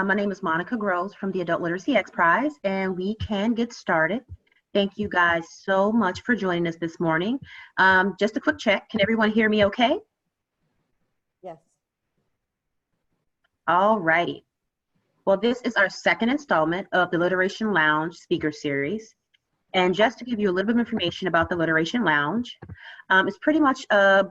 My name is Monica Groves from the Adult Literacy X Prize, and we can get started. Thank you guys so much for joining us this morning. Just a quick check. Can everyone hear me okay? Yes. All righty. Well, this is our second installment of the Literation Lounge speaker series. And just to give you a little bit of information about the Literation Lounge, it's pretty much a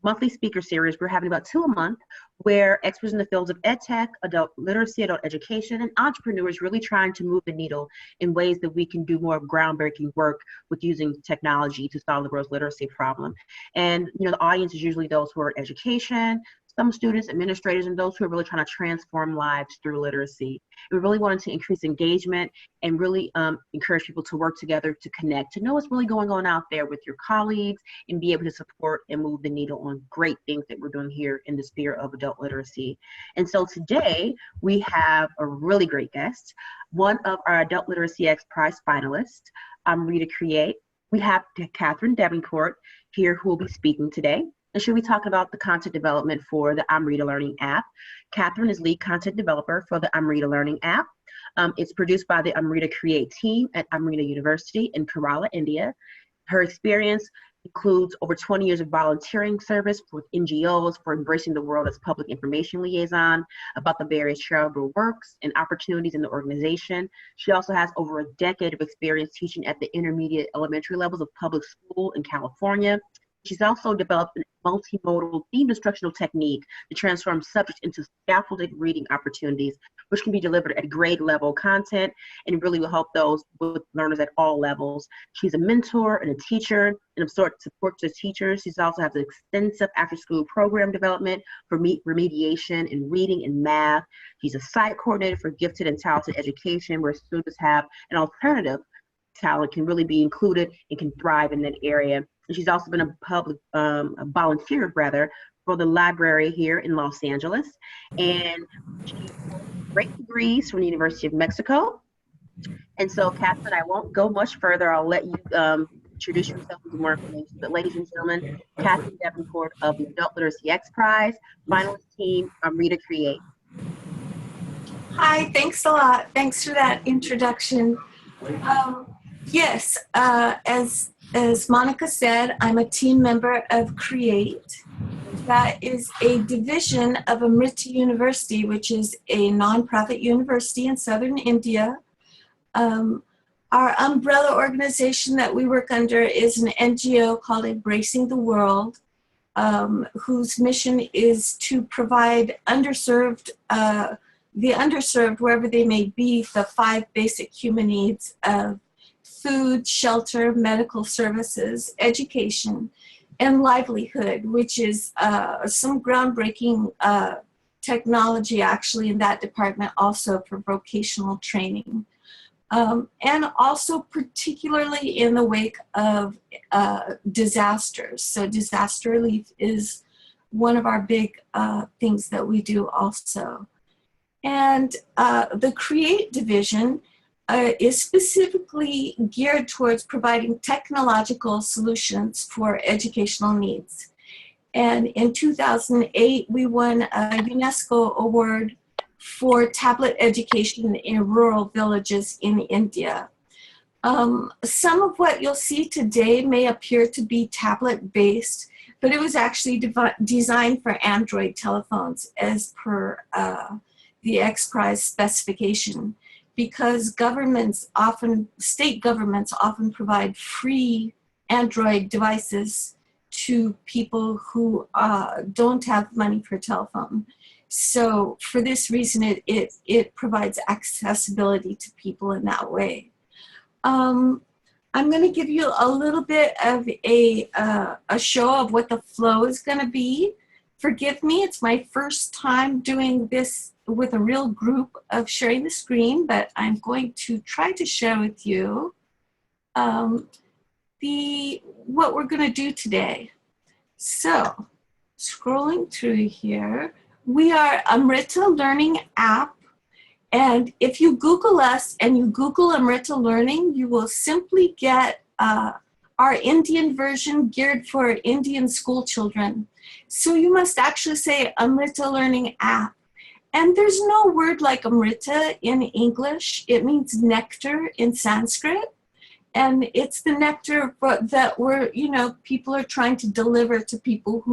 monthly speaker series. We're having about 2 a month, where experts in the fields of ed tech, adult literacy, adult education, and entrepreneurs really trying to move the needle in ways that we can do more groundbreaking work with using technology to solve the world's literacy problem. And the audience is usually those who are in education, some students, administrators, and those who are really trying to transform lives through literacy. We really wanted to increase engagement and really encourage people to work together, to connect, to know what's really going on out there with your colleagues, and be able to support and move the needle on great things that we're doing here in the sphere of adult literacy. And so today we have a really great guest, one of our Adult Literacy X Prize finalists, AmritaCREATE. We have Kathryn Devenport here who will be speaking today. And she'll be talking about the content development for the Amrita Learning App. Kathryn is lead content developer for the Amrita Learning App. It's produced by the AmritaCREATE team at Amrita University in Kerala, India. Her experience includes over 20 years of volunteering service with NGOs for embracing the world as public information liaison about the various charitable works and opportunities in the organization. She also has over a decade of experience teaching at the intermediate elementary levels of public school in California. She's also developed a multi-modal themed instructional technique to transform subjects into scaffolded reading opportunities, which can be delivered at grade level content and really will help those with learners at all levels. She's a mentor and a teacher and of sort support to teachers. She also has extensive after-school program development for remediation in reading and math. She's a site coordinator for gifted and talented education, where students have an alternative talent can really be included and can thrive in that area. And she's also been a volunteer for the library here in Los Angeles. And she holds great degrees from the University of Mexico. And so, Kathryn, I won't go much further. I'll let you introduce yourself with more information. But ladies and gentlemen, Kathryn Devenport of the Adult Literacy X Prize, finalist team, AmritaCREATE. Hi, thanks a lot. Thanks for that introduction. Yes, as Monica said, I'm a team member of CREATE. That is a division of Amrita University, which is a nonprofit university in southern India. Our umbrella organization that we work under is an NGO called Embracing the World, whose mission is to provide the underserved, wherever they may be, the 5 basic human needs of food, shelter, medical services, education, and livelihood, which is some groundbreaking technology actually in that department, also for vocational training. And also particularly in the wake of disasters. So disaster relief is one of our big things that we do also. And the CREATE division is specifically geared towards providing technological solutions for educational needs. And in 2008, we won a UNESCO award for tablet education in rural villages in India. Some of what you'll see today may appear to be tablet-based, but it was actually designed for Android telephones as per the X Prize specification, because state governments often provide free Android devices to people who don't have money for a telephone. So for this reason, it provides accessibility to people in that way. I'm going to give you a little bit of a show of what the flow is going to be. Forgive me, it's my first time doing this with a real group of sharing the screen, but I'm going to try to share with you what we're going to do today. So, scrolling through here, we are Amrita Learning App, and if you Google us and you Google Amrita Learning, you will simply get our Indian version geared for Indian school children. So you must actually say Amrita Learning App. And there's no word like Amrita in English. It means nectar in Sanskrit. And it's the nectar that we're, people are trying to deliver to people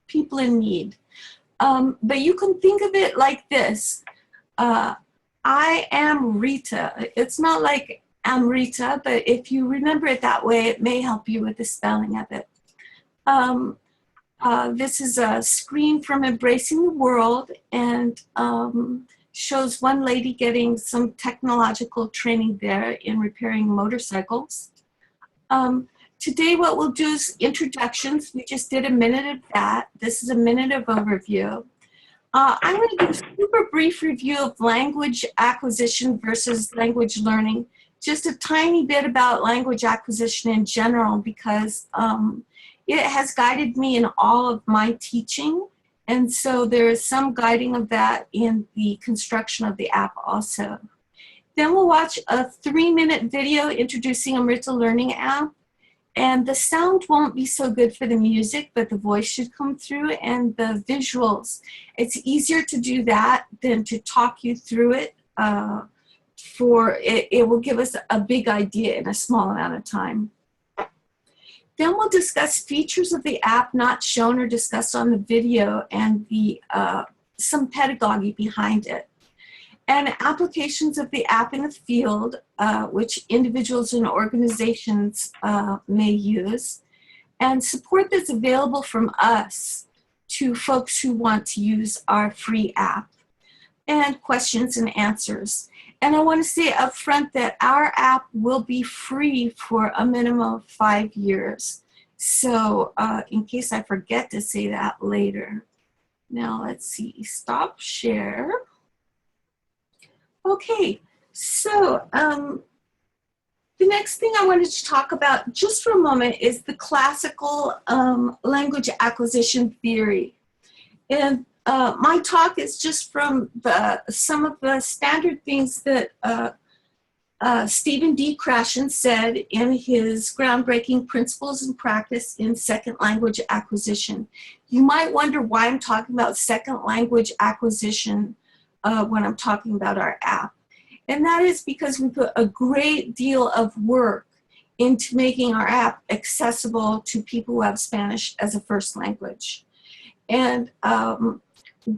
people in need. But you can think of it like this. I am Rita. It's not like Amrita, but if you remember it that way, it may help you with the spelling of it. This is a screen from Embracing the World, and shows one lady getting some technological training there in repairing motorcycles. Today what we'll do is introductions. We just did a minute of that. This is a minute of overview. I'm going to do a super brief review of language acquisition versus language learning. Just a tiny bit about language acquisition in general, because it has guided me in all of my teaching. And so there is some guiding of that in the construction of the app also. Then we'll watch a 3-minute video introducing Amrita Learning App. And the sound won't be so good for the music, but the voice should come through, and the visuals. It's easier to do that than to talk you through it. It will give us a big idea in a small amount of time. Then we'll discuss features of the app not shown or discussed on the video, and some pedagogy behind it. And applications of the app in the field, which individuals and organizations may use, and support that's available from us to folks who want to use our free app, and questions and answers. And I want to say up front that our app will be free for a minimum of 5 years. So in case I forget to say that later. Now let's see, stop share. Okay, so the next thing I wanted to talk about just for a moment is the classical language acquisition theory. And my talk is just from some of the standard things that Stephen D. Krashen said in his groundbreaking Principles and Practice in Second Language Acquisition. You might wonder why I'm talking about second language acquisition when I'm talking about our app. And that is because we put a great deal of work into making our app accessible to people who have Spanish as a first language. And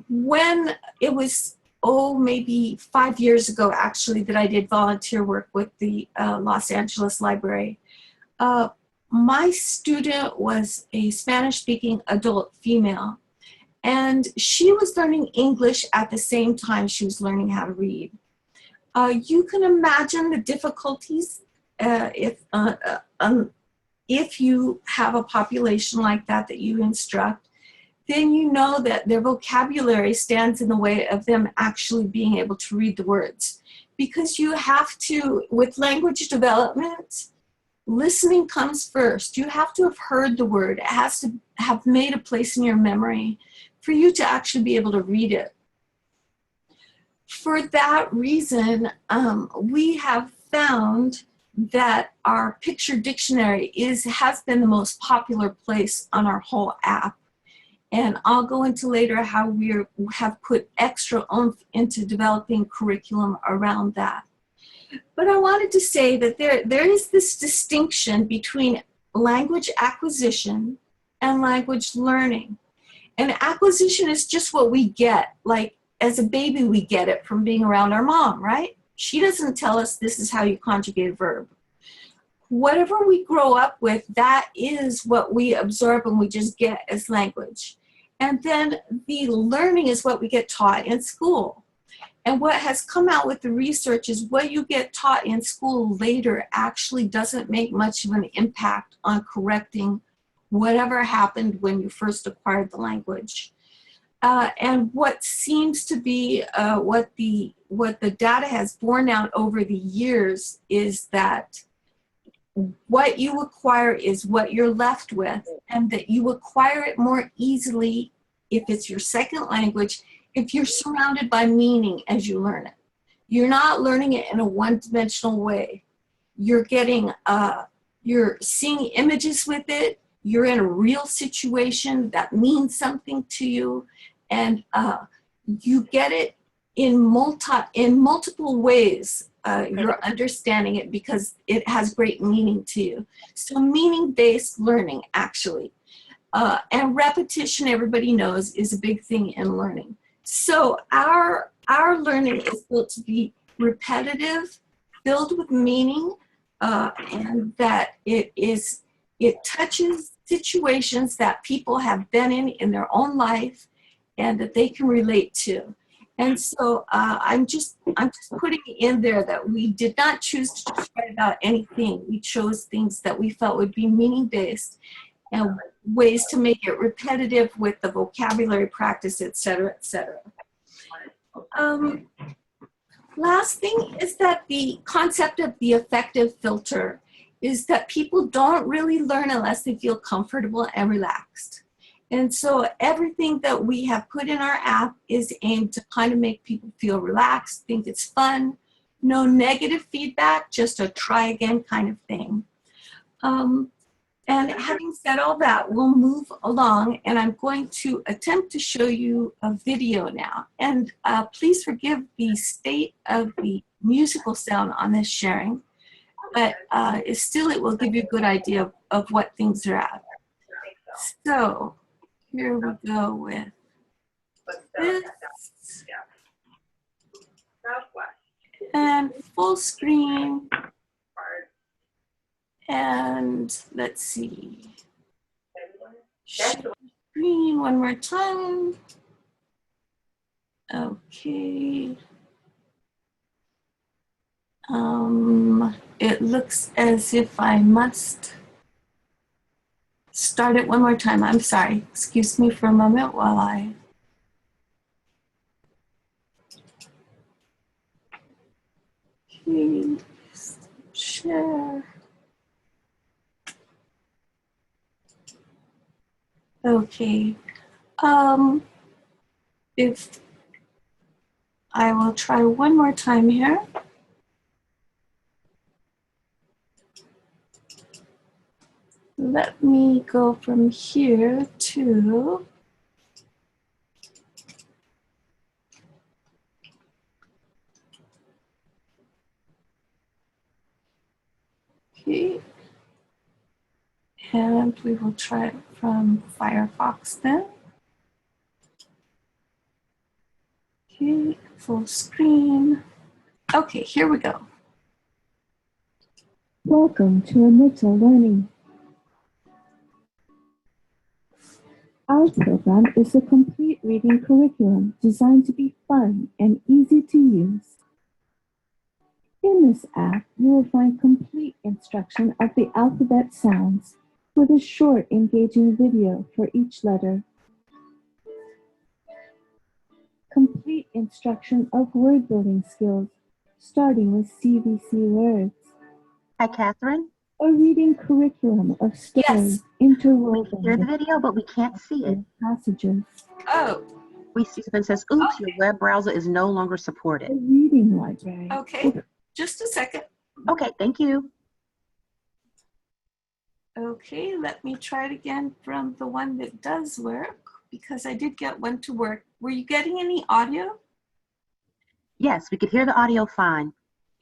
when it was, maybe 5 years ago actually, that I did volunteer work with the Los Angeles Library, my student was a Spanish-speaking adult female. And she was learning English at the same time she was learning how to read. You can imagine the difficulties if you have a population like that you instruct. Then you know that their vocabulary stands in the way of them actually being able to read the words. Because you have to, with language development, listening comes first. You have to have heard the word. It has to have made a place in your memory for you to actually be able to read it. For that reason, we have found that our picture dictionary has been the most popular place on our whole app. And I'll go into later how we have put extra oomph into developing curriculum around that. But I wanted to say that there is this distinction between language acquisition and language learning. And acquisition is just what we get. Like as a baby, we get it from being around our mom, right? She doesn't tell us this is how you conjugate a verb. Whatever we grow up with, that is what we absorb and we just get as language. And then the learning is what we get taught in school. And what has come out with the research is what you get taught in school later actually doesn't make much of an impact on correcting whatever happened when you first acquired the language. And what seems to be what the data has borne out over the years is that what you acquire is what you're left with, and that you acquire it more easily if it's your second language, if you're surrounded by meaning as you learn it. You're not learning it in a one-dimensional way. You're getting, you're seeing images with it, you're in a real situation that means something to you, and you get it in multiple ways. You're understanding it because it has great meaning to you. So meaning-based learning, actually. And repetition, everybody knows, is a big thing in learning. So our learning is built to be repetitive, filled with meaning, and that it touches situations that people have been in their own life and that they can relate to. And so I'm just putting in there that we did not choose to just write about anything. We chose things that we felt would be meaning-based and ways to make it repetitive with the vocabulary practice, et cetera, et cetera. Last thing is that the concept of the affective filter is that people don't really learn unless they feel comfortable and relaxed. And so everything that we have put in our app is aimed to kind of make people feel relaxed, think it's fun, no negative feedback, just a try again kind of thing. And having said all that, we'll move along, and I'm going to attempt to show you a video now. And please forgive the state of the musical sound on this sharing, but it will give you a good idea of what things are at. So here we go with this. And full screen. And let's see. Share screen one more time. Okay. It looks as if I must start it one more time. I'm sorry. Excuse me for a moment while I. Okay. Share. Okay, if I will try one more time here. Let me go from here to okay. And we will try it from Firefox then. Okay, full screen. Okay, here we go. Welcome to Amrita Learning. Our program is a complete reading curriculum designed to be fun and easy to use. In this app, you will find complete instruction of the alphabet sounds with a short, engaging video for each letter. Complete instruction of word building skills, starting with CVC words. Hi, Kathryn. A reading curriculum of stories interwoven We can hear the video, but we can't see it. passages. Oh, We see something that says, oops, your web browser is no longer A supported. reading library. okay. Just a second. Okay, thank you. Okay, let me try it again from the one that does work because I did get one to work. Were you getting any audio? Yes, we could hear the audio fine.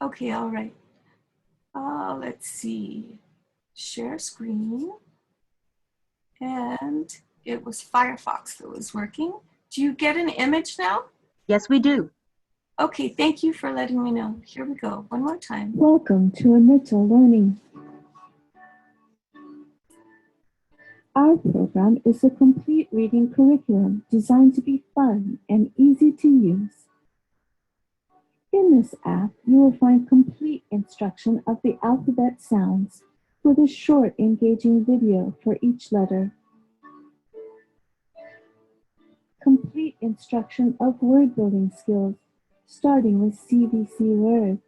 Okay, all right. Let's see. Share screen. And it was Firefox that was working. Do you get an image now? Yes, we do. Okay, thank you for letting me know. Here we go, one more time. Welcome to Amrita Learning. Our program is a complete reading curriculum designed to be fun and easy to use. In this app, you will find complete instruction of the alphabet sounds with a short, engaging video for each letter. Complete instruction of word building skills, starting with CVC words.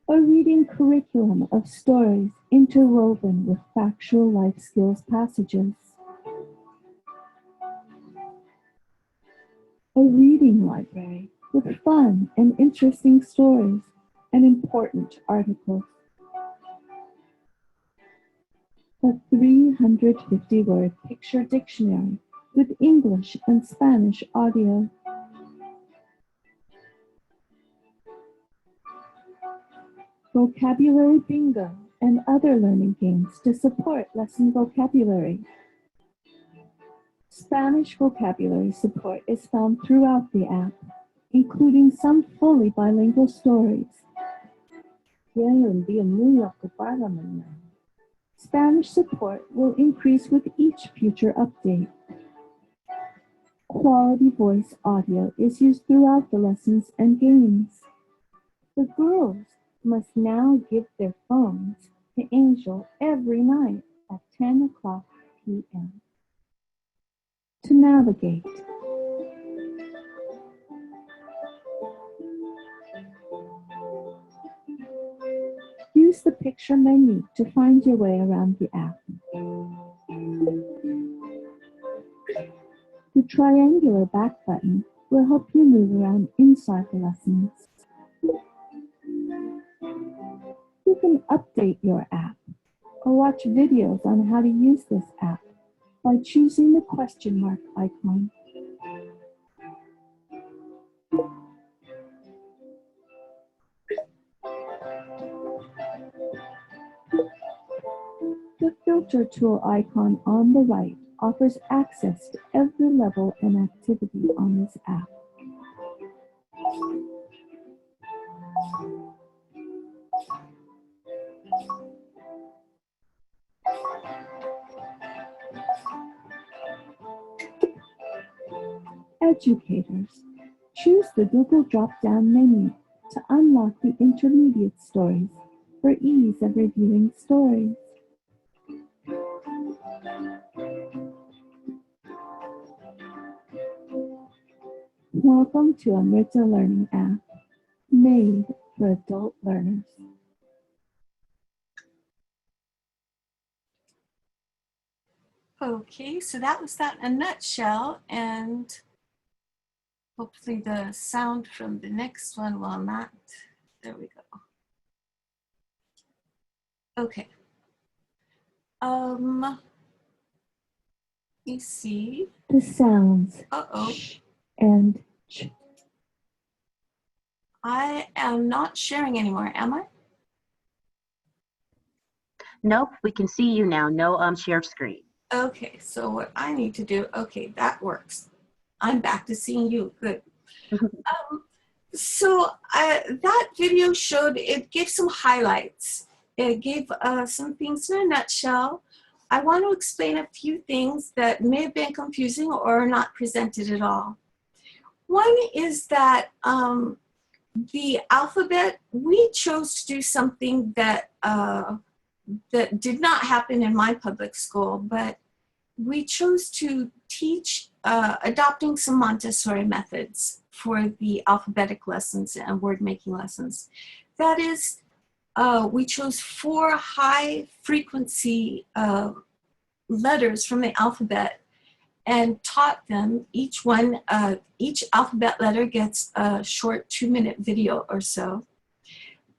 A reading curriculum of stories interwoven with factual life skills passages. A reading library with fun and interesting stories and important articles. A 350-word picture dictionary with English and Spanish audio. Vocabulary bingo and other learning games to support lesson vocabulary. Spanish vocabulary support is found throughout the app, including some fully bilingual stories. Spanish support will increase with each future update. Quality voice audio is used throughout the lessons and games. The girls must now give their phones to Angel every night at 10 o'clock p.m. To navigate, use the picture menu to find your way around the app. The triangular back button will help you move around inside the lessons. You can update your app or watch videos on how to use this app by choosing the question mark icon. The filter tool icon on the right offers access to every level and activity on this app. Educators, choose the Google drop-down menu to unlock the intermediate stories for ease of reviewing stories. Welcome to Amrita Learning App, made for adult learners. Okay, so that was that in a nutshell, and hopefully the sound from the next one will not. There we go. Okay. Let me see. The sounds Uh-oh. sh and ch. I am not sharing anymore, am I? Nope, we can see you now. No share screen. Okay, so what I need to do, okay, that works. I'm back to seeing you, good. So that video showed, it gave some highlights. It gave some things in a nutshell. I want to explain a few things that may have been confusing or not presented at all. One is that the alphabet, we chose to do something that that did not happen in my public school, but we chose to teach adopting some Montessori methods for the alphabetic lessons and word making lessons. That is, we chose 4 high frequency letters from the alphabet and taught them each one, each alphabet letter gets a short 2-minute video or so.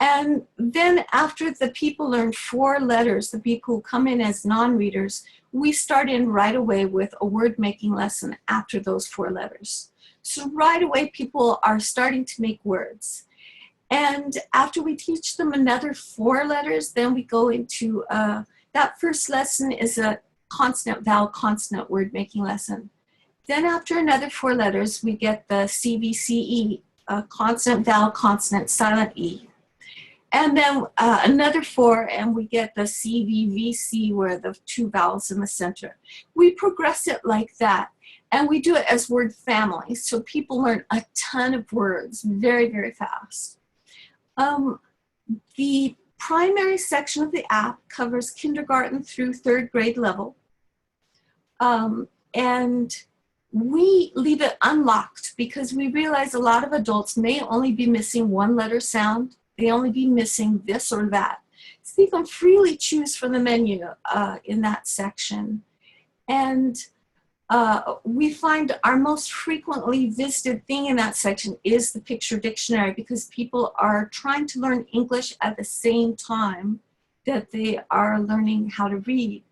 And then after the people learned 4 letters, the people who come in as non-readers, we start in right away with a word making lesson after those 4 letters. So right away people are starting to make words. And after we teach them another 4 letters, then we go into, that first lesson is a consonant, vowel, consonant word making lesson. Then after another 4 letters, we get the CVCE, consonant, vowel, consonant, silent E. And then another 4, and we get the CVVC, where the 2 vowels in the center. We progress it like that, and we do it as word families, so people learn a ton of words very, very fast. The primary section of the app covers kindergarten through 3rd grade level, and we leave it unlocked because we realize a lot of adults may only be missing 1 letter sound. They only be missing this or that. So you can freely choose from the menu in that section. And we find our most frequently visited thing in that section is the picture dictionary, because people are trying to learn English at the same time that they are learning how to read.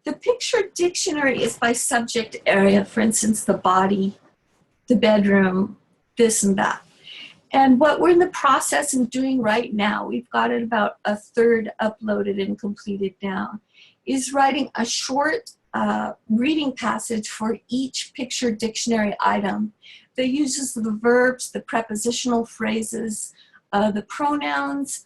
The picture dictionary is by subject area, for instance, the body, the bedroom, this and that. And what we're in the process of doing right now, we've got it about a third uploaded and completed now, is writing a short reading passage for each picture dictionary item that uses the verbs, the prepositional phrases, the pronouns,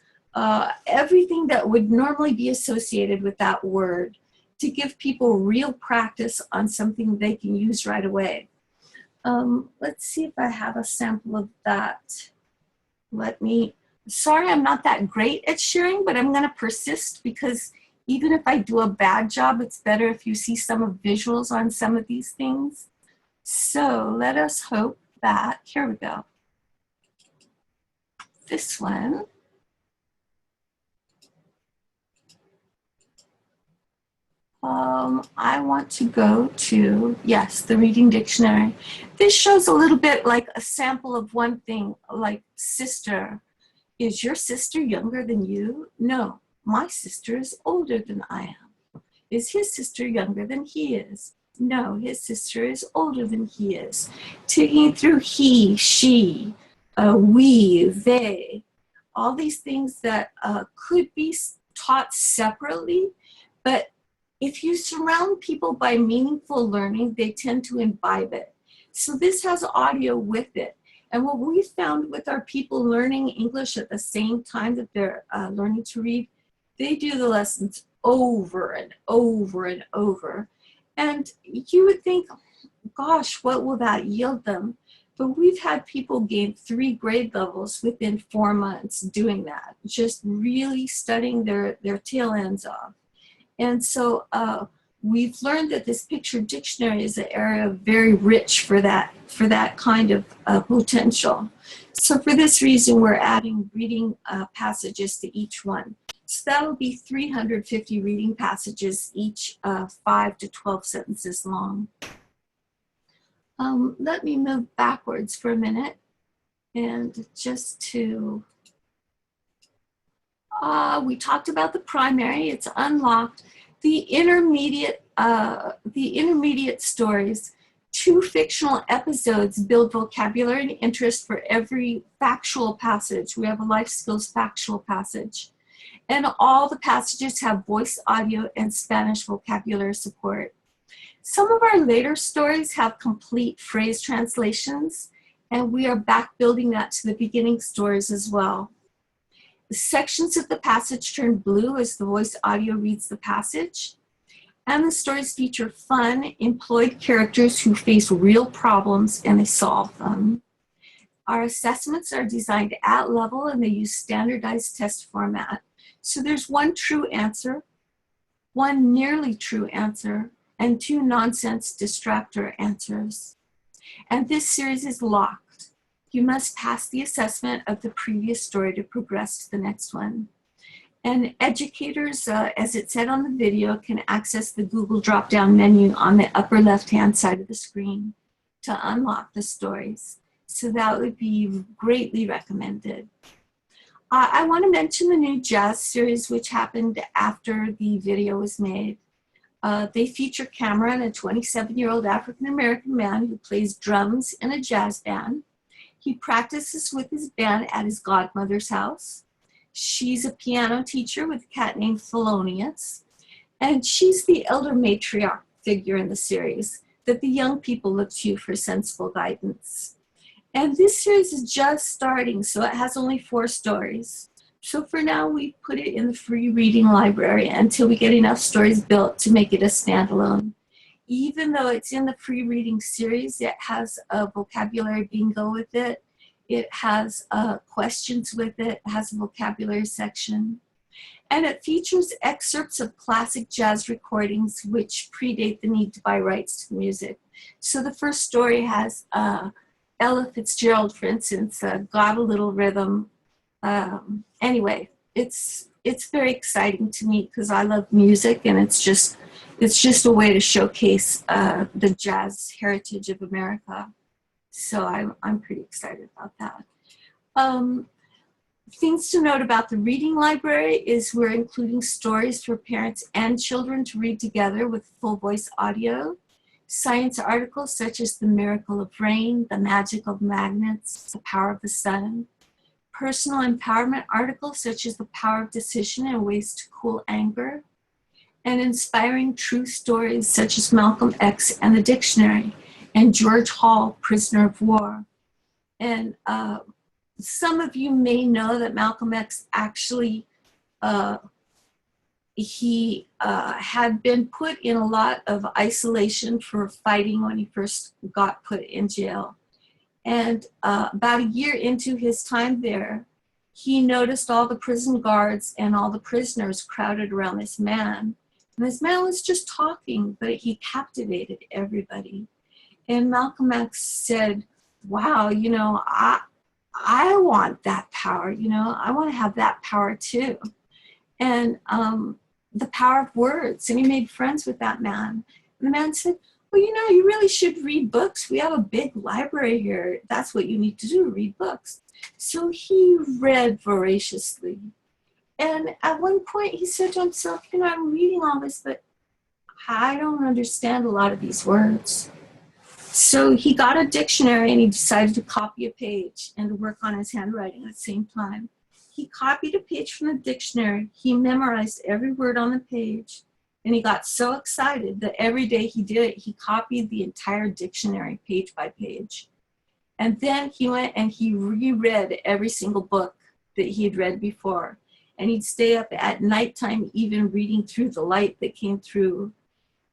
everything that would normally be associated with that word, to give people real practice on something they can use right away. Let's see if I have a sample of that. Sorry, I'm not that great at sharing, but I'm gonna persist, because even if I do a bad job, it's better if you see some of visuals on some of these things. So let us hope that, here we go. This one. I want to go to, yes, the reading dictionary. This shows a little bit like a sample of one thing, like sister. Is your sister younger than you? No, my sister is older than I am. Is his sister younger than he is? No, his sister is older than he is. Taking it through he, she, we, they, all these things that could be taught separately, but if you surround people by meaningful learning, they tend to imbibe it. So this has audio with it. And what we found with our people learning English at the same time that they're learning to read, they do the lessons over and over and over. And you would think, gosh, what will that yield them? But we've had people gain 3 grade levels within 4 months doing that, just really studying their tail ends off. And so we've learned that this picture dictionary is an area very rich for that kind of potential. So for this reason, we're adding reading passages to each one. So that'll be 350 reading passages, each 5 to 12 sentences long. Let me move backwards for a minute, and just to, we talked about the primary, it's unlocked. The intermediate stories, 2 fictional episodes build vocabulary and interest for every factual passage. We have a life skills factual passage. And all the passages have voice, audio, and Spanish vocabulary support. Some of our later stories have complete phrase translations, and we are back building that to the beginning stories as well. The sections of the passage turn blue as the voice audio reads the passage. And the stories feature fun, employed characters who face real problems and they solve them. Our assessments are designed at level and they use standardized test format. So there's 1 true answer, 1 nearly true answer, and 2 nonsense distractor answers. And this series is locked. You must pass the assessment of the previous story to progress to the next one. And educators, as it said on the video, can access the Google drop-down menu on the upper left-hand side of the screen to unlock the stories. So that would be greatly recommended. I want to mention the new jazz series, which happened after the video was made. They feature Cameron, a 27-year-old African-American man who plays drums in a jazz band. He practices with his band at his godmother's house. She's a piano teacher with a cat named Thelonious, and she's the elder matriarch figure in the series that the young people look to for sensible guidance. And this series is just starting, so it has only 4 stories. So for now, we put it in the free reading library until we get enough stories built to make it a standalone. Even though it's in the free reading series, it has a vocabulary bingo with it. It has questions with it. It has a vocabulary section. And it features excerpts of classic jazz recordings which predate the need to buy rights to the music. So the first story has Ella Fitzgerald, for instance, Got a Little Rhythm. Anyway, it's very exciting to me because I love music, and it's just a way to showcase the jazz heritage of America. So I'm pretty excited about that. Things to note about the reading library is we're including stories for parents and children to read together with full voice audio. Science articles such as The Miracle of Rain, The Magic of Magnets, The Power of the Sun. Personal empowerment articles such as The Power of Decision and Ways to Cool Anger. And inspiring true stories such as Malcolm X and the Dictionary and George Hall, Prisoner of War. And some of you may know that Malcolm X actually, he had been put in a lot of isolation for fighting when he first got put in jail. And about a year into his time there, he noticed all the prison guards and all the prisoners crowded around this man. And this man was just talking, but he captivated everybody. And Malcolm X said, wow, you know, I want that power, you know, I want to have that power too. And the power of words. And he made friends with that man. And the man said, well, you know, you really should read books. We have a big library here. That's what you need to do, read books. So he read voraciously. And at one point he said to himself, you know, I'm reading all this, but I don't understand a lot of these words. So he got a dictionary and he decided to copy a page and to work on his handwriting at the same time. He copied a page from the dictionary. He memorized every word on the page. And he got so excited that every day he did it, he copied the entire dictionary page by page. And then he went and he reread every single book that he had read before. And he'd stay up at nighttime even reading through the light that came through.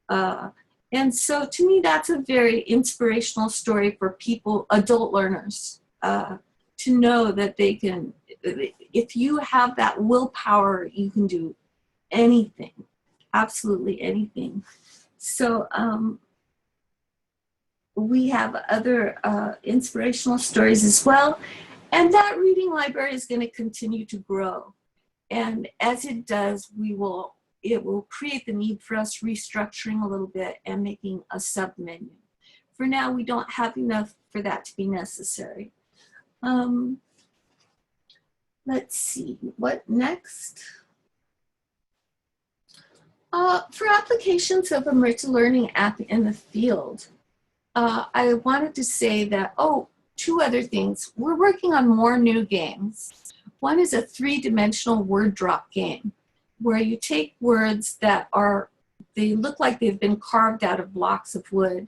And so to me, that's a very inspirational story for people, adult learners, to know that they can, if you have that willpower, you can do anything, absolutely anything. So we have other inspirational stories as well. And that reading library is going to continue to grow. And as it does, it will create the need for us restructuring a little bit and making a sub-menu. For now, we don't have enough for that to be necessary. Let's see, what next? For applications of Amrita Learning App in the field, I wanted to say that, two other things. We're working on more new games. One is a 3-dimensional word drop game, where you take words that they look like they've been carved out of blocks of wood,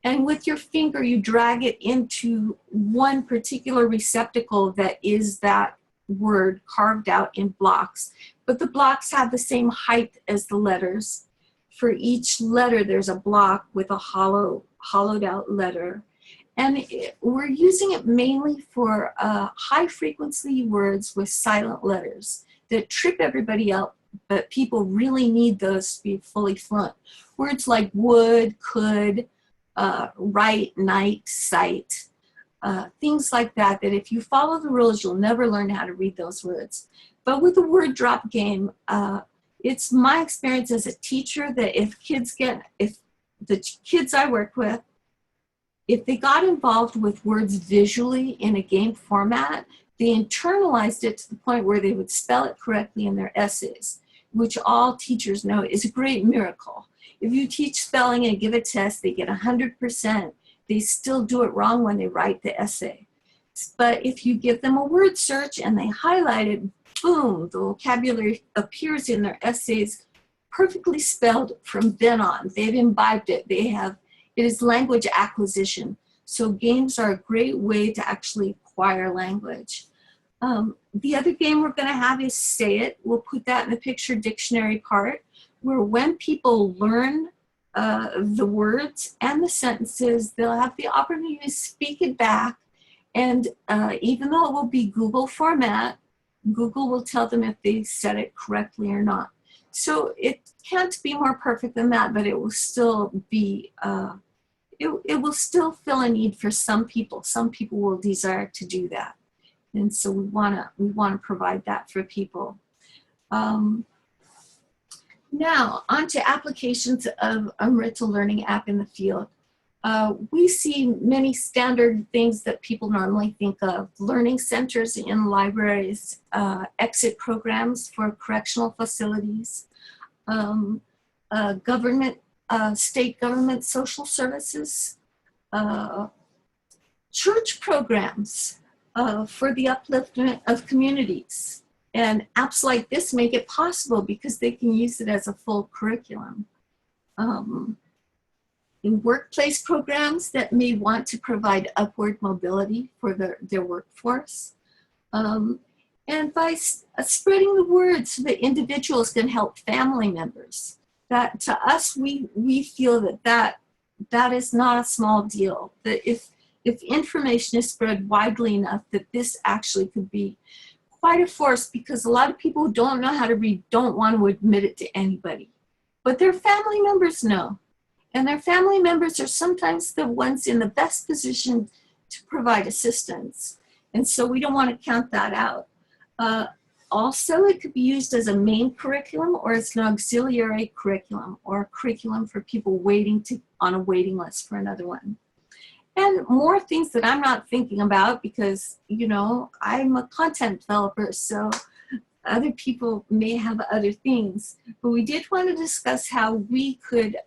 and with your finger you drag it into one particular receptacle that is that word carved out in blocks. But the blocks have the same height as the letters. For each letter there's a block with a hollowed out letter. And we're using it mainly for high frequency words with silent letters that trip everybody up, but people really need those to be fully fluent. Words like would, could, right, night, sight, things like that, that if you follow the rules, you'll never learn how to read those words. But with the word drop game, it's my experience as a teacher that if the kids I work with, if they got involved with words visually in a game format, they internalized it to the point where they would spell it correctly in their essays, which all teachers know is a great miracle. If you teach spelling and give a test, they get 100%. They still do it wrong when they write the essay. But if you give them a word search and they highlight it, boom, the vocabulary appears in their essays perfectly spelled from then on. They've imbibed it. It is language acquisition. So games are a great way to actually acquire language. The other game we're going to have is Say It. We'll put that in the picture dictionary part, where when people learn the words and the sentences, they'll have the opportunity to speak it back. And even though it will be Google format, Google will tell them if they said it correctly or not. So it can't be more perfect than that, but it will still be, it will still fill a need for some people. Some people will desire to do that. And so we wanna provide that for people. Now, on to applications of Amrita Learning App in the field. We see many standard things that people normally think of: learning centers in libraries, exit programs for correctional facilities, government, state government social services, church programs for the upliftment of communities. And apps like this make it possible because they can use it as a full curriculum. In workplace programs that may want to provide upward mobility for their workforce. And by spreading the word so that individuals can help family members. That to us, we feel that is not a small deal. That if information is spread widely enough, that this actually could be quite a force, because a lot of people who don't know how to read don't want to admit it to anybody. But their family members know. And their family members are sometimes the ones in the best position to provide assistance. And so we don't want to count that out. Also, it could be used as a main curriculum or as an auxiliary curriculum, or a curriculum for people waiting on a waiting list for another one. And more things that I'm not thinking about because, you know, I'm a content developer, so other people may have other things. But we did want to discuss how we could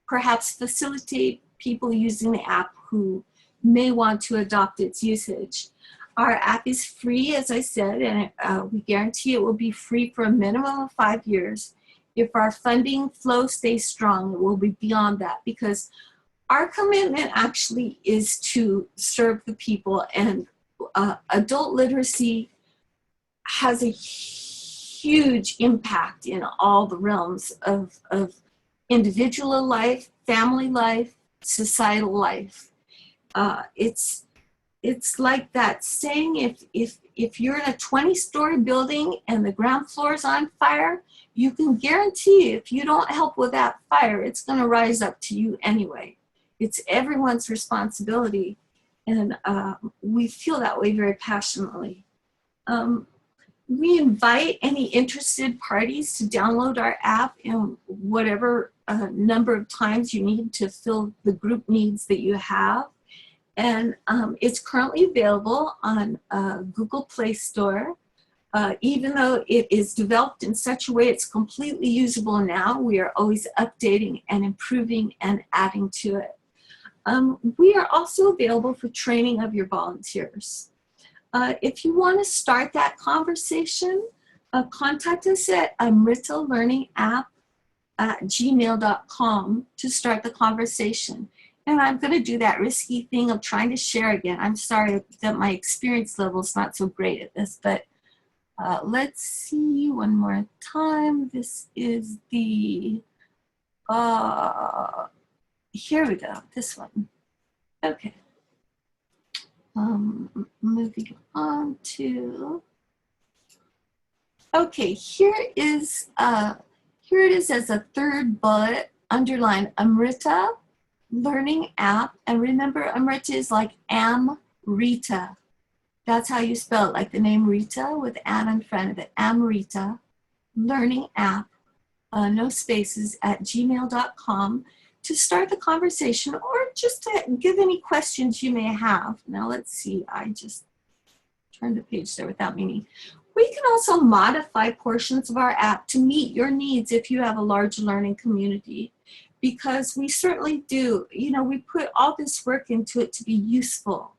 perhaps facilitate people using the app who may want to adopt its usage. Our app is free, as I said, and we guarantee it will be free for a minimum of 5 years. If our funding flow stays strong, it will be beyond that, because our commitment actually is to serve the people, and adult literacy has a huge impact in all the realms of individual life, family life, societal life. It's like that saying, if you're in a 20-story building and the ground floor is on fire, you can guarantee if you don't help with that fire, it's going to rise up to you anyway. It's everyone's responsibility, and we feel that way very passionately. We invite any interested parties to download our app in whatever number of times you need to fill the group needs that you have. And it's currently available on Google Play Store. Even though it is developed in such a way it's completely usable now, we are always updating and improving and adding to it. We are also available for training of your volunteers. If you want to start that conversation, contact us at Amrita Learning App at gmail.com to start the conversation. And I'm going to do that risky thing of trying to share again. I'm sorry that my experience level is not so great at this, but let's see one more time. This is the, here we go, this one. Okay. Moving on to, okay, here it is as a third bullet, underline Amrita Learning App. And remember, Amrita is like Amrita. That's how you spell it, like the name Rita with An in front of it. Amrita Learning App, no spaces, at gmail.com to start the conversation, or just to give any questions you may have. Now let's see, I just turned the page there without meaning. We can also modify portions of our app to meet your needs if you have a large learning community, because we certainly do. You know, we put all this work into it to be useful.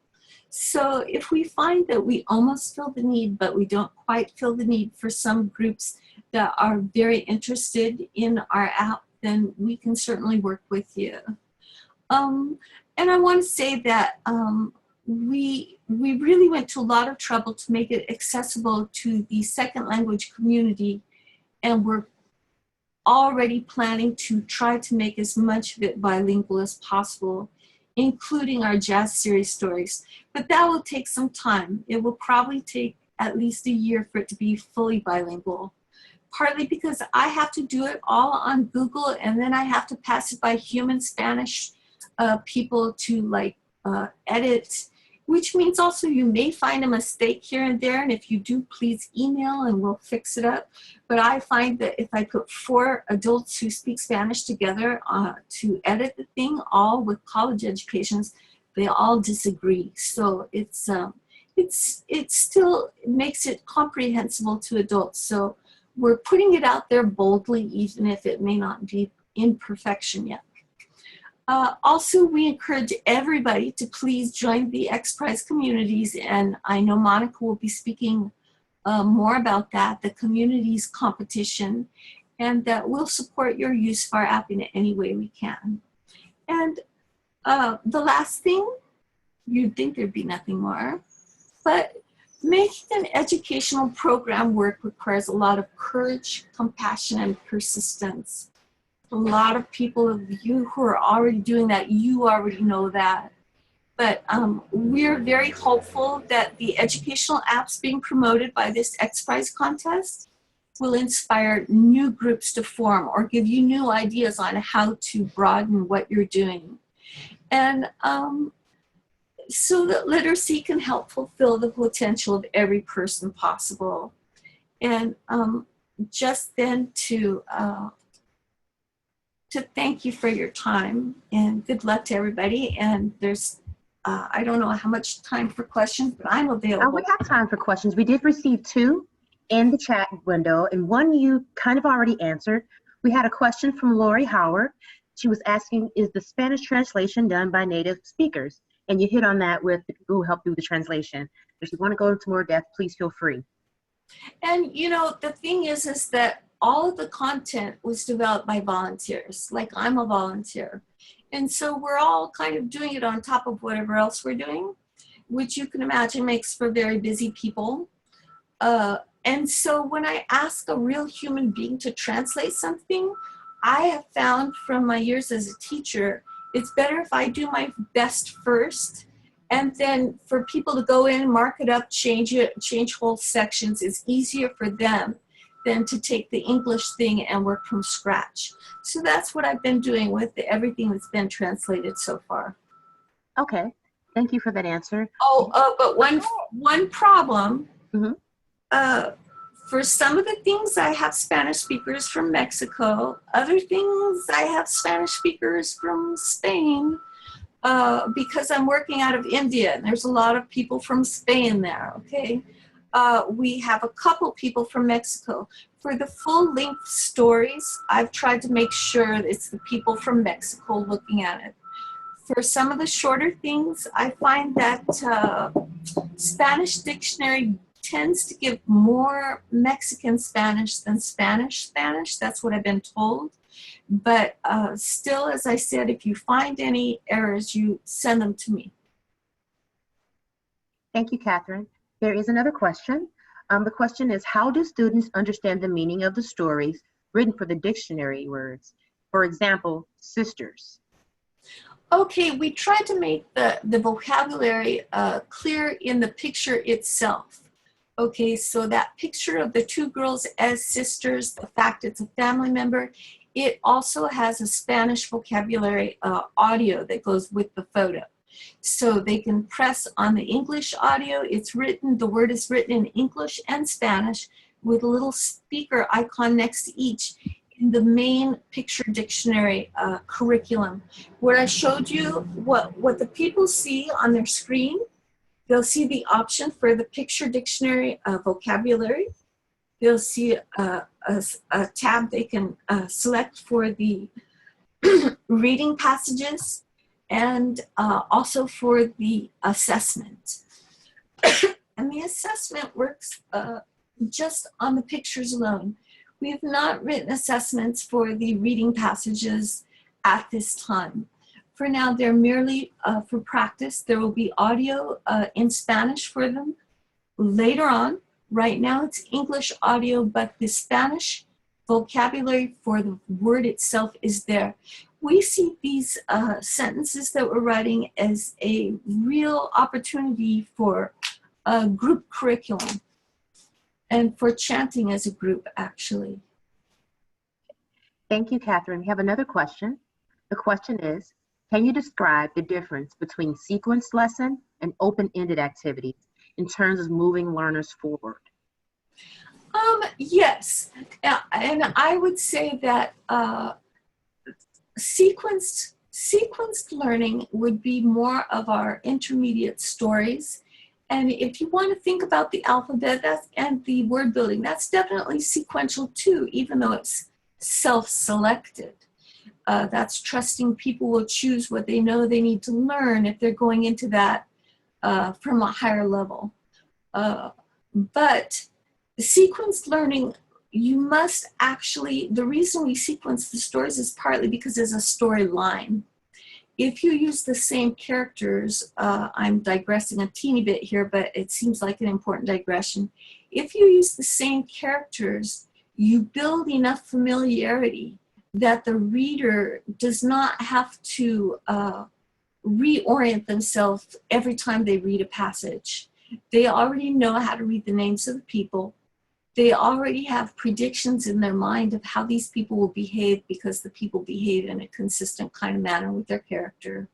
So if we find that we almost fill the need, but we don't quite fill the need for some groups that are very interested in our app, then we can certainly work with you. And I want to say that we really went to a lot of trouble to make it accessible to the second language community, and we're already planning to try to make as much of it bilingual as possible, including our jazz series stories. But that will take some time. It will probably take at least a year for it to be fully bilingual. Partly because I have to do it all on Google, and then I have to pass it by human Spanish people to like edit which means also you may find a mistake here and there, and if you do, please email and we'll fix it up. But I find that if I put 4 adults who speak Spanish together to edit the thing, all with college educations, they all disagree. So it still makes it comprehensible to adults. So we're putting it out there boldly, even if it may not be in perfection yet. Also, we encourage everybody to please join the X-Prize communities, and I know Monica will be speaking more about that, the communities competition, and that we'll support your use of our app in any way we can. And the last thing, you'd think there'd be nothing more, but making an educational program work requires a lot of courage, compassion, and persistence. A lot of people of you who are already doing that, you already know that. But we're very hopeful that the educational apps being promoted by this X-Prize contest will inspire new groups to form or give you new ideas on how to broaden what you're doing. And so that literacy can help fulfill the potential of every person possible. And just then to thank you for your time, and good luck to everybody. And there's, I don't know how much time for questions, but I'm available. We have time for questions. We did receive 2 in the chat window, and one you kind of already answered. We had a question from Lori Howard. She was asking, is the Spanish translation done by native speakers? And you hit on that with the people who help do the translation. If you want to go into more depth, please feel free. And you know, the thing is that all of the content was developed by volunteers. Like, I'm a volunteer. And so we're all kind of doing it on top of whatever else we're doing, which you can imagine makes for very busy people. And so when I ask a real human being to translate something, I have found from my years as a teacher, it's better if I do my best first, and then for people to go in, mark it up, change it, change whole sections is easier for them than to take the English thing and work from scratch. So that's what I've been doing with everything that's been translated so far. Okay, thank you for that answer. But one problem, Mm-hmm. For some of the things I have Spanish speakers from Mexico, other things I have Spanish speakers from Spain, because I'm working out of India and there's a lot of people from Spain there, okay? We have a couple people from Mexico. For the full-length stories, I've tried to make sure it's the people from Mexico looking at it. For some of the shorter things, I find that Spanish dictionary tends to give more Mexican Spanish than Spanish Spanish. That's what I've been told. But still, as I said, if you find any errors, you send them to me. Thank you, Kathryn. There is another question. The question is, how do students understand the meaning of the stories written for the dictionary words? For example, sisters. Okay, we tried to make the vocabulary clear in the picture itself. Okay, so that picture of the 2 girls as sisters, the fact it's a family member, it also has a Spanish vocabulary audio that goes with the photo. So they can press on the English audio. It's written, the word is written in English and Spanish with a little speaker icon next to each in the main picture dictionary curriculum. What I showed you, what the people see on their screen, they'll see the option for the picture dictionary vocabulary. They'll see a tab they can select for the reading passages, and also for the assessment. And the assessment works just on the pictures alone. We have not written assessments for the reading passages at this time. For now, they're merely for practice. There will be audio in Spanish for them later on. Right now it's English audio, but the Spanish vocabulary for the word itself is there. We see these sentences that we're writing as a real opportunity for a group curriculum and for chanting as a group, actually. Thank you, Kathryn. We have another question. The question is, Can you describe the difference between sequenced lesson and open-ended activities in terms of moving learners forward? Yes, and I would say that sequenced learning would be more of our intermediate stories. And if you want to think about the alphabet and the word building, that's definitely sequential too, even though it's self-selected. That's trusting people will choose what they know they need to learn if they're going into that from a higher level. But sequenced learning, you must actually, the reason we sequence the stories is partly because there's a storyline. If you use the same characters, I'm digressing a teeny bit here, but it seems like an important digression. If you use the same characters, you build enough familiarity that the reader does not have to reorient themselves every time they read a passage. They already know how to read the names of the people. They already have predictions in their mind of how these people will behave because the people behave in a consistent kind of manner with their character.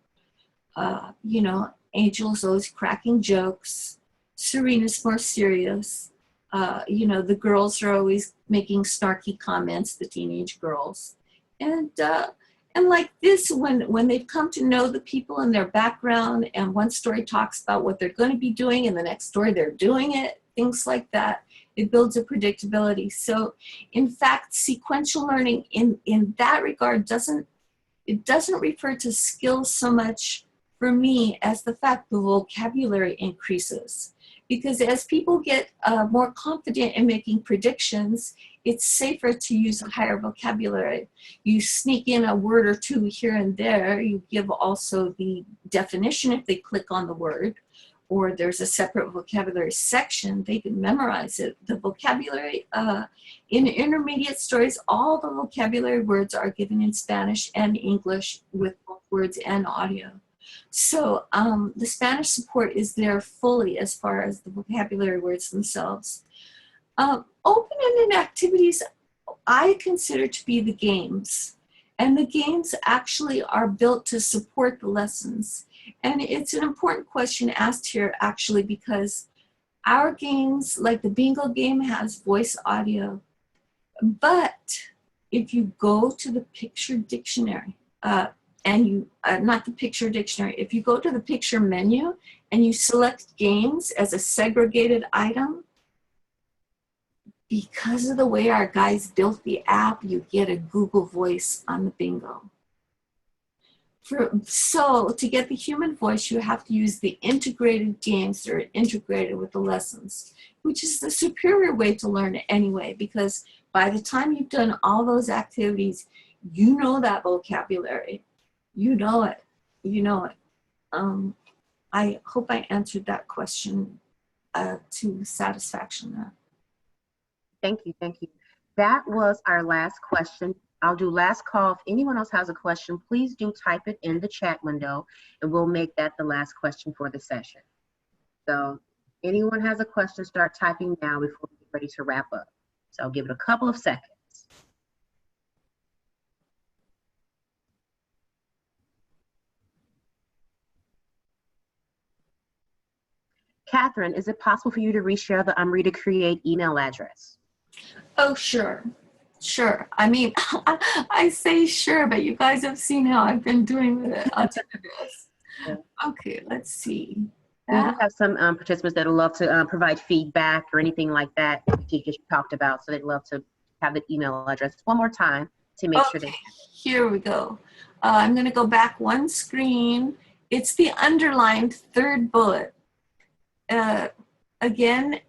You know, Angel's always cracking jokes. Serena's more serious. You know, the girls are always making snarky comments, the teenage girls. And like this, when they've come to know the people and their background, and one story talks about what they're going to be doing, and the next story they're doing it, things like that, it builds a predictability. So, in fact, sequential learning in that regard doesn't refer to skills so much for me as the fact the vocabulary increases. Because as people get more confident in making predictions, it's safer to use a higher vocabulary. You sneak in a word or two here and there. You give also the definition if they click on the word, or there's a separate vocabulary section, they can memorize it. The vocabulary, in intermediate stories, all the vocabulary words are given in Spanish and English with both words and audio. So the Spanish support is there fully as far as the vocabulary words themselves. Open-ended activities I consider to be the games. And the games actually are built to support the lessons. And it's an important question asked here actually because our games, like the bingo game, has voice audio. But if you go to the picture dictionary, and you, not the picture dictionary, if you go to the picture menu and you select games as a segregated item, because of the way our guys built the app, you get a Google voice on the bingo. So to get the human voice, you have to use the integrated games that are integrated with the lessons, which is the superior way to learn it anyway, because by the time you've done all those activities, you know that vocabulary. You know it. You know it. I hope I answered that question to satisfaction there. Thank you, thank you. That was our last question. I'll do last call. If anyone else has a question, please do type it in the chat window and we'll make that the last question for the session. So anyone has a question, start typing now before we get ready to wrap up. So I'll give it a couple of seconds. Kathryn, is it possible for you to reshare the AmritaCREATE email address? Oh, sure. Sure. I mean, I say sure, but you guys have seen how I've been doing with it. I'll do this. Okay, let's see. We do have some participants that would love to provide feedback or anything like that you just talked about. So they'd love to have the email address one more time to make sure they. Here we go. I'm going to go back one screen. It's the underlined third bullet. Again,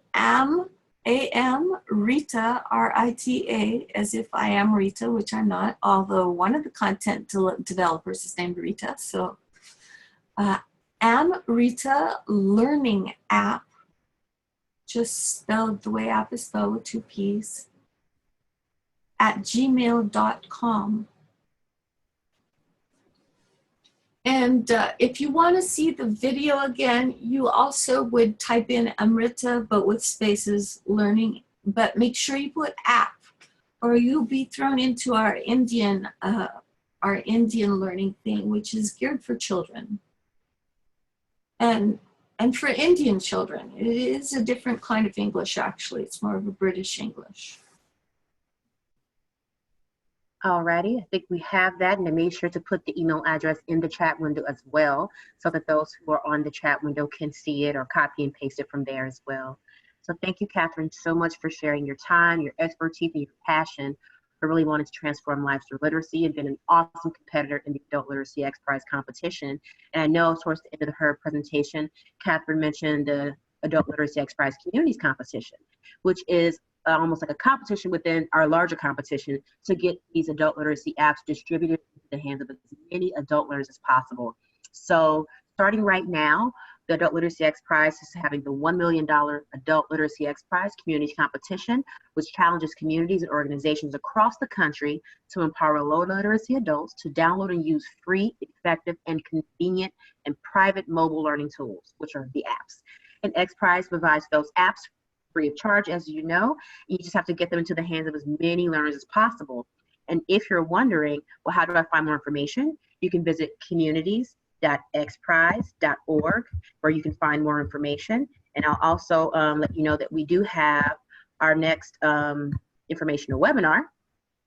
Rita, R-I-T-A, as if I am Rita, which I'm not, although one of the content developers is named Rita. So Amrita Learning App, just spelled the way app is spelled with 2 P's, at gmail.com. And if you want to see the video again, you also would type in Amrita, but with spaces, learning, but make sure you put app, or you'll be thrown into our Indian our Indian learning thing, which is geared for children. And for Indian children, it is a different kind of English, actually. It's more of a British English. Alrighty, I think we have that, and I made sure to put the email address in the chat window as well, so that those who are on the chat window can see it or copy and paste it from there as well. So thank you, Kathryn, so much for sharing your time, your expertise, and your passion for really wanting to transform lives through literacy, and been an awesome competitor in the Adult Literacy X Prize competition. And I know towards the end of her presentation, Kathryn mentioned the Adult Literacy X Prize Communities competition, which is almost like a competition within our larger competition to get these adult literacy apps distributed into the hands of as many adult learners as possible. So starting right now, the Adult Literacy X Prize is having the $1 million Adult Literacy X Prize Community Competition, which challenges communities and organizations across the country to empower low literacy adults to download and use free, effective, and convenient and private mobile learning tools, which are the apps. And X Prize provides those apps free of charge, as you know. You just have to get them into the hands of as many learners as possible. And if you're wondering, well, how do I find more information? You can visit communities.xprize.org, where you can find more information. And I'll also let you know that we do have our next informational webinar,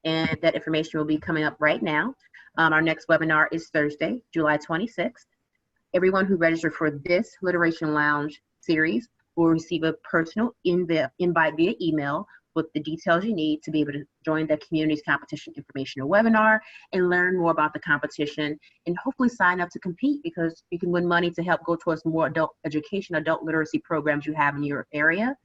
and that information will be coming up right now. Our next webinar is Thursday, July 26th. Everyone who registered for this Literation Lounge series will receive a personal invite via email with the details you need to be able to join the Communities Competition Informational Webinar and learn more about the competition, and hopefully sign up to compete, because you can win money to help go towards more adult education, adult literacy programs you have in your area.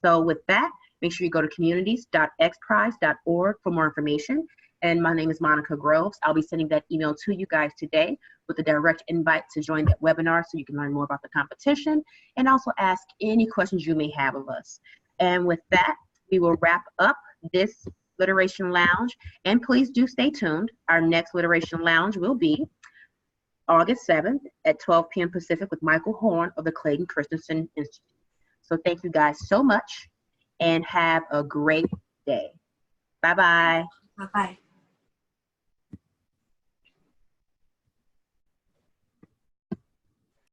So with that, make sure you go to communities.xprize.org for more information. And my name is Monica Groves. I'll be sending that email to you guys today with a direct invite to join that webinar so you can learn more about the competition and also ask any questions you may have of us. And with that, we will wrap up this Literation Lounge. And please do stay tuned. Our next Literation Lounge will be August 7th at 12 p.m. Pacific with Michael Horn of the Clayton Christensen Institute. So thank you guys so much and have a great day. Bye-bye. Bye-bye.